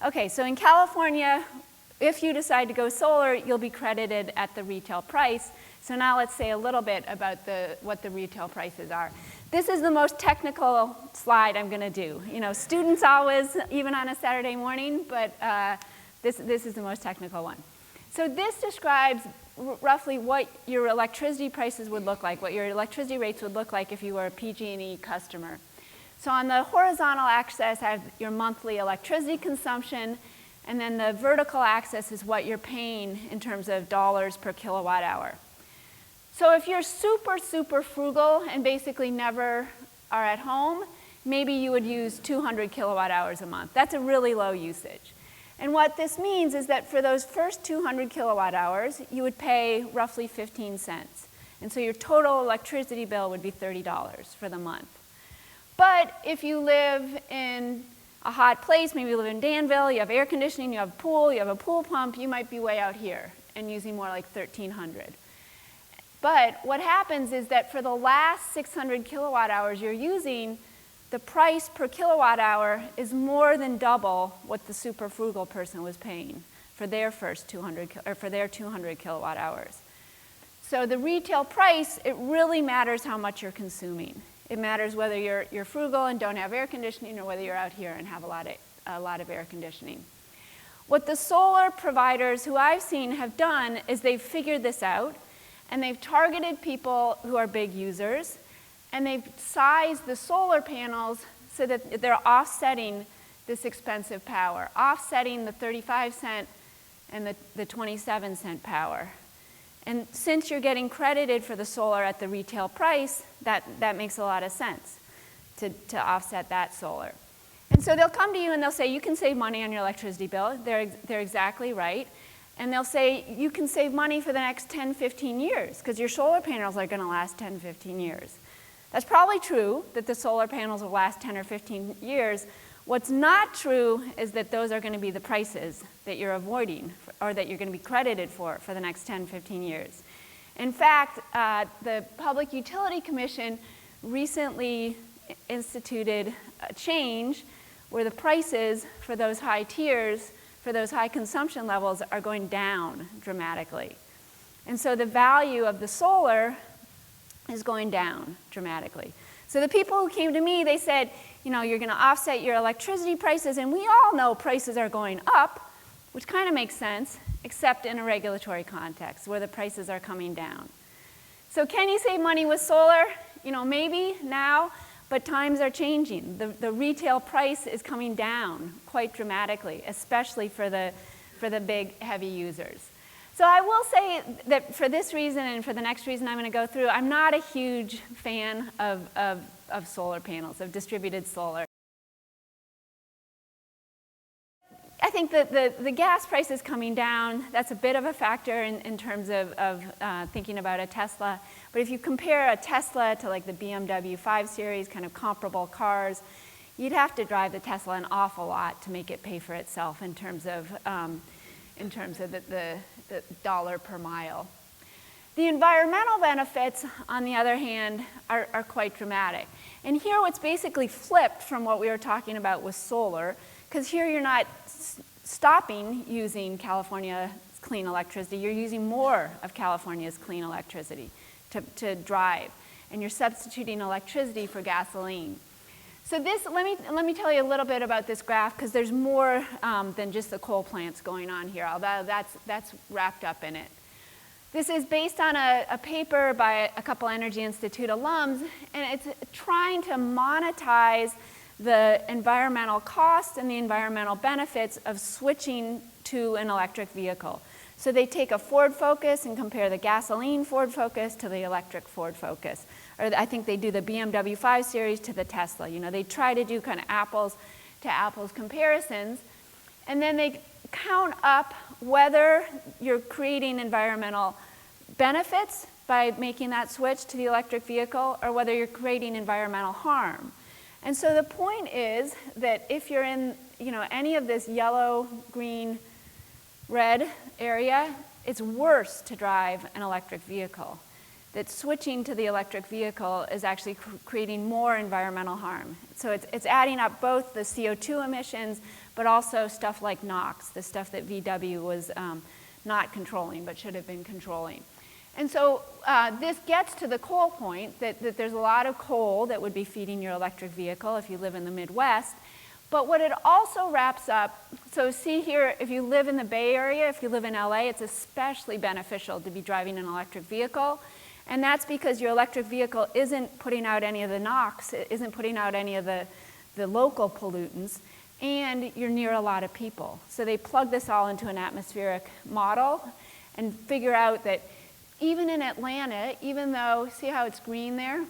Okay, so in California, if you decide to go solar, you'll be credited at the retail price. So now let's say a little bit about what the retail prices are. This is the most technical slide I'm going to do. You know, students always, even on a Saturday morning, but this is the most technical one. So this describes roughly what your electricity prices would look like, what your electricity rates would look like if you were a PG&E customer. So on the horizontal axis, I have your monthly electricity consumption, and then the vertical axis is what you're paying in terms of dollars per kilowatt hour. So if you're super, super frugal and basically never are at home, maybe you would use 200 kilowatt hours a month. That's a really low usage. And what this means is that for those first 200 kilowatt hours, you would pay roughly 15 cents. And so your total electricity bill would be $30 for the month. But if you live in a hot place, maybe you live in Danville, you have air conditioning, you have a pool, you have a pool pump, you might be way out here and using more like 1,300. But what happens is that for the last 600 kilowatt hours you're using, the price per kilowatt hour is more than double what the super frugal person was paying for their first 200 kilowatt hours. So the retail price, it really matters how much you're consuming. It matters whether you're frugal and don't have air conditioning or whether you're out here and have a lot of air conditioning. What the solar providers who I've seen have done is they've figured this out, and they've targeted people who are big users, and they've sized the solar panels so that they're offsetting this expensive power, offsetting the 35-cent and the 27-cent power. And since you're getting credited for the solar at the retail price, that makes a lot of sense to offset that solar. And so they'll come to you and they'll say, you can save money on your electricity bill. They're exactly right. And they'll say, you can save money for the next 10, 15 years, because your solar panels are going to last 10, 15 years. That's probably true, that the solar panels will last 10 or 15 years. What's not true is that those are going to be the prices that you're avoiding, or that you're going to be credited for the next 10, 15 years. In fact, the Public Utility Commission recently instituted a change where the prices for those high tiers, for those high consumption levels, are going down dramatically. And so the value of the solar is going down dramatically. So the people who came to me, they said, you know, you're going to offset your electricity prices, and we all know prices are going up, which kind of makes sense, except in a regulatory context where the prices are coming down. So can you save money with solar? You know, maybe now, but times are changing. The retail price is coming down quite dramatically, especially for the big, heavy users. So I will say that for this reason and for the next reason I'm going to go through, I'm not a huge fan of solar panels, of distributed solar. I think that the gas price is coming down. That's a bit of a factor in terms of thinking about a Tesla. But if you compare a Tesla to like the BMW 5 Series, kind of comparable cars, you'd have to drive the Tesla an awful lot to make it pay for itself in terms of the dollar per mile. The environmental benefits, on the other hand, are quite dramatic. And here what's basically flipped from what we were talking about with solar, because here you're not stopping using California's clean electricity, you're using more of California's clean electricity to drive, and you're substituting electricity for gasoline. So this, let me tell you a little bit about this graph, because there's more than just the coal plants going on here, although that's wrapped up in it. This is based on a paper by a couple Energy Institute alums, and it's trying to monetize the environmental costs and the environmental benefits of switching to an electric vehicle. So they take a Ford Focus and compare the gasoline Ford Focus to the electric Ford Focus. Or I think they do the BMW 5 Series to the Tesla. You know, they try to do kind of apples to apples comparisons. And then they count up whether you're creating environmental benefits by making that switch to the electric vehicle, or whether you're creating environmental harm. And so the point is that if you're in, you know, any of this yellow, green, red area, it's worse to drive an electric vehicle. that switching to the electric vehicle is actually creating more environmental harm. So it's adding up both the CO2 emissions, but also stuff like NOx, the stuff that VW was not controlling, but should have been controlling. And so this gets to the coal point, that there's a lot of coal that would be feeding your electric vehicle if you live in the Midwest. But what it also wraps up, so see here, if you live in the Bay Area, if you live in LA, it's especially beneficial to be driving an electric vehicle. And that's because your electric vehicle isn't putting out any of the NOx, it isn't putting out any of the local pollutants, and you're near a lot of people. So they plug this all into an atmospheric model and figure out that even in Atlanta, even though, see how it's green there?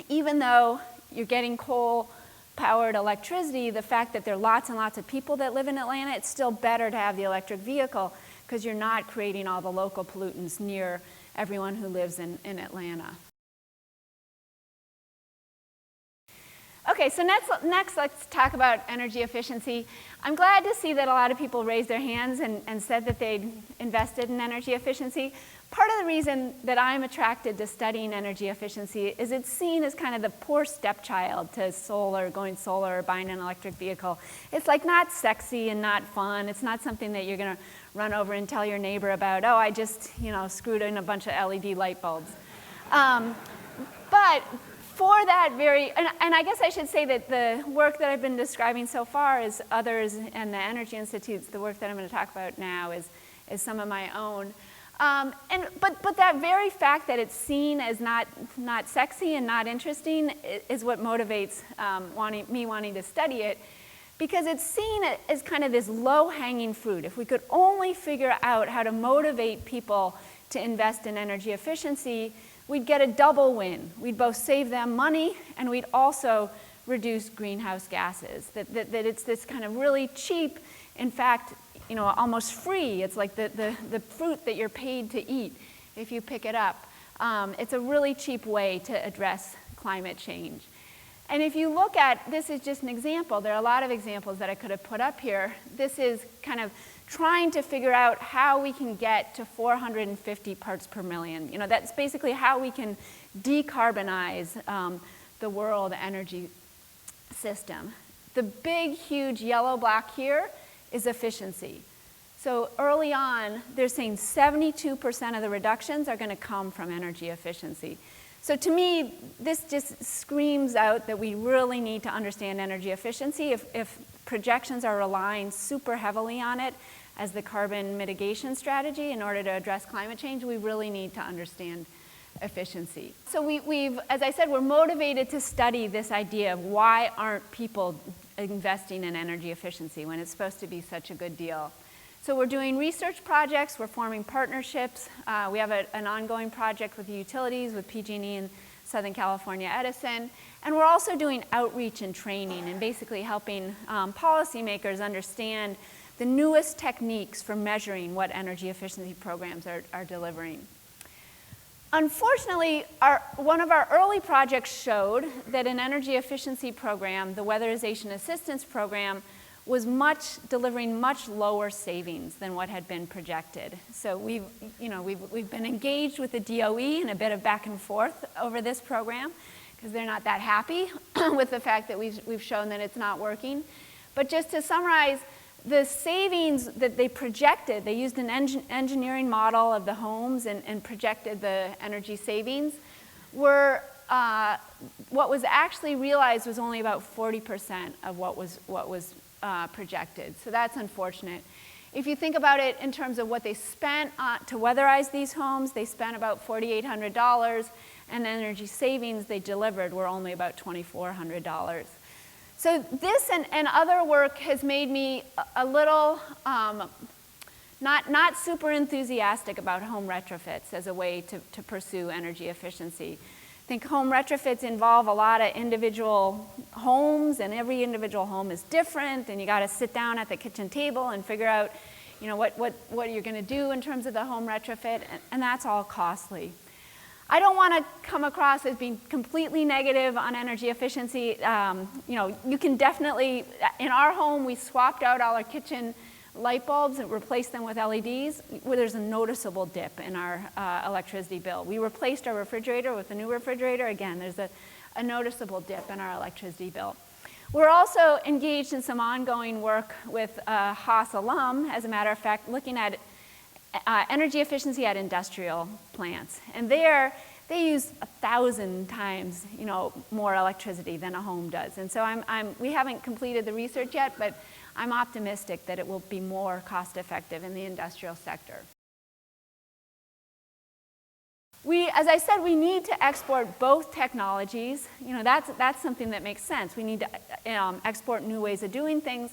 Even though you're getting coal-powered electricity, the fact that there are lots and lots of people that live in Atlanta, it's still better to have the electric vehicle because you're not creating all the local pollutants near everyone who lives in Atlanta. Okay, so next let's talk about energy efficiency. I'm glad to see that a lot of people raised their hands and said that they'd invested in energy efficiency. Part of the reason that I'm attracted to studying energy efficiency is it's seen as kind of the poor stepchild to solar, going solar, or buying an electric vehicle. It's like not sexy and not fun. It's not something that you're going to run over and tell your neighbor about, oh, I just, screwed in a bunch of LED light bulbs. But for that and I guess I should say that the work that I've been describing so far is others and the Energy Institutes. The work that I'm going to talk about now is some of my own. But that very fact that it's seen as not sexy and not interesting is what motivates me wanting to study it, because it's seen as kind of this low-hanging fruit. If we could only figure out how to motivate people to invest in energy efficiency, we'd get a double win. We'd both save them money, and we'd also reduce greenhouse gases. That it's this kind of really cheap, in fact, almost free. It's like the fruit that you're paid to eat if you pick it up. It's a really cheap way to address climate change. And if you look at, this is just an example. There are a lot of examples that I could have put up here. This is kind of trying to figure out how we can get to 450 parts per million. That's basically how we can decarbonize the world energy system. The big, huge yellow block here is efficiency. So early on, they're saying 72% of the reductions are going to come from energy efficiency. So to me, this just screams out that we really need to understand energy efficiency. If projections are relying super heavily on it as the carbon mitigation strategy in order to address climate change, we really need to understand efficiency. So we've, as I said, we're motivated to study this idea of why aren't people investing in energy efficiency when it's supposed to be such a good deal. So we're doing research projects, we're forming partnerships. We have an ongoing project with the utilities, with PG&E and Southern California Edison. And we're also doing outreach and training and basically helping policymakers understand the newest techniques for measuring what energy efficiency programs are delivering. Unfortunately, one of our early projects showed that an energy efficiency program, the Weatherization Assistance Program, was delivering much lower savings than what had been projected. So we've been engaged with the DOE in a bit of back and forth over this program because they're not that happy with the fact that we've shown that it's not working. But just to summarize, the savings that they projected, they used an engineering model of the homes and projected the energy savings, were what was actually realized was only about 40% of what was projected. So that's unfortunate. If you think about it in terms of what they spent to weatherize these homes, they spent about $4,800, and the energy savings they delivered were only about $2,400. So this and other work has made me a little not super enthusiastic about home retrofits as a way to pursue energy efficiency. I think home retrofits involve a lot of individual homes, and every individual home is different, and you got to sit down at the kitchen table and figure out, what you're going to do in terms of the home retrofit, and that's all costly. I don't want to come across as being completely negative on energy efficiency. You can definitely, in our home, we swapped out all our kitchen light bulbs and replace them with LEDs, where there's a noticeable dip in our electricity bill. We replaced our refrigerator with a new refrigerator. Again, there's a noticeable dip in our electricity bill. We're also engaged in some ongoing work with Haas alum, as a matter of fact, looking at energy efficiency at industrial plants. And there, they use 1,000 times, more electricity than a home does. And so we haven't completed the research yet, but I'm optimistic that it will be more cost effective in the industrial sector. As I said, we need to export both technologies. That's something that makes sense. We need to export new ways of doing things,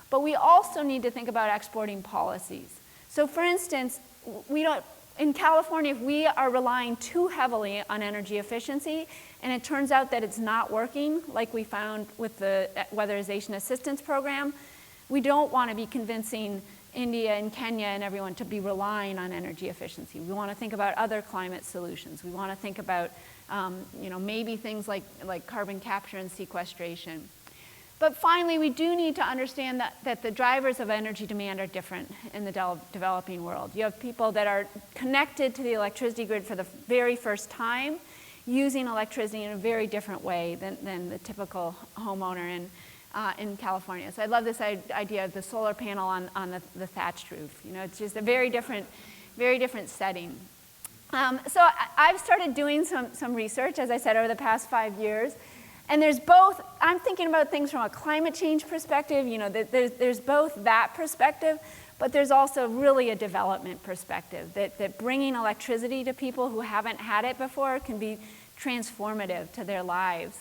but we also need to think about exporting policies. So for instance, in California, if we are relying too heavily on energy efficiency, and it turns out that it's not working, like we found with the Weatherization Assistance Program, we don't want to be convincing India and Kenya and everyone to be relying on energy efficiency. We want to think about other climate solutions. We want to think about maybe things like carbon capture and sequestration. But finally, we do need to understand that the drivers of energy demand are different in the developing world. You have people that are connected to the electricity grid for the very first time, using electricity in a very different way than the typical homeowner in California. So I love this idea of the solar panel on the thatched roof. It's just a very different setting. So I've started doing some research, as I said, over the past 5 years. And there's both, I'm thinking about things from a climate change perspective, there's both that perspective, but there's also really a development perspective, that bringing electricity to people who haven't had it before can be transformative to their lives.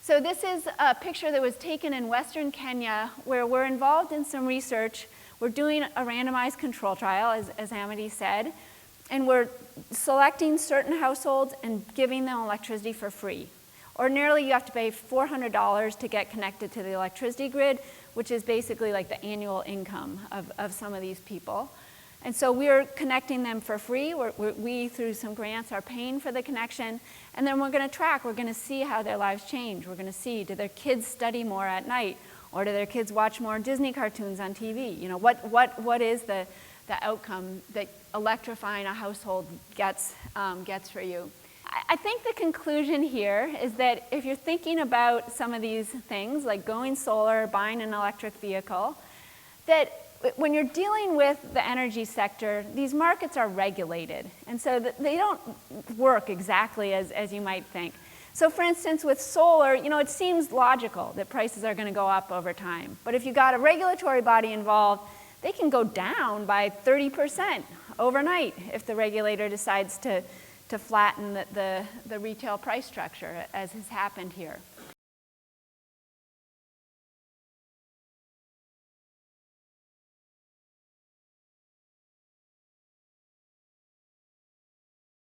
So this is a picture that was taken in Western Kenya, where we're involved in some research. We're doing a randomized control trial, as Amity said, and we're selecting certain households and giving them electricity for free. Ordinarily, you have to pay $400 to get connected to the electricity grid, which is basically like the annual income of some of these people. And so we're connecting them for free. We, through some grants, are paying for the connection. And then we're going to track. We're going to see how their lives change. We're going to see, do their kids study more at night? Or do their kids watch more Disney cartoons on TV? What is the outcome that electrifying a household gets for you? I think the conclusion here is that if you're thinking about some of these things, like going solar, buying an electric vehicle, that when you're dealing with the energy sector, these markets are regulated. And so they don't work exactly as you might think. So for instance, with solar, it seems logical that prices are going to go up over time. But if you've got a regulatory body involved, they can go down by 30% overnight if the regulator decides to flatten the retail price structure, as has happened here.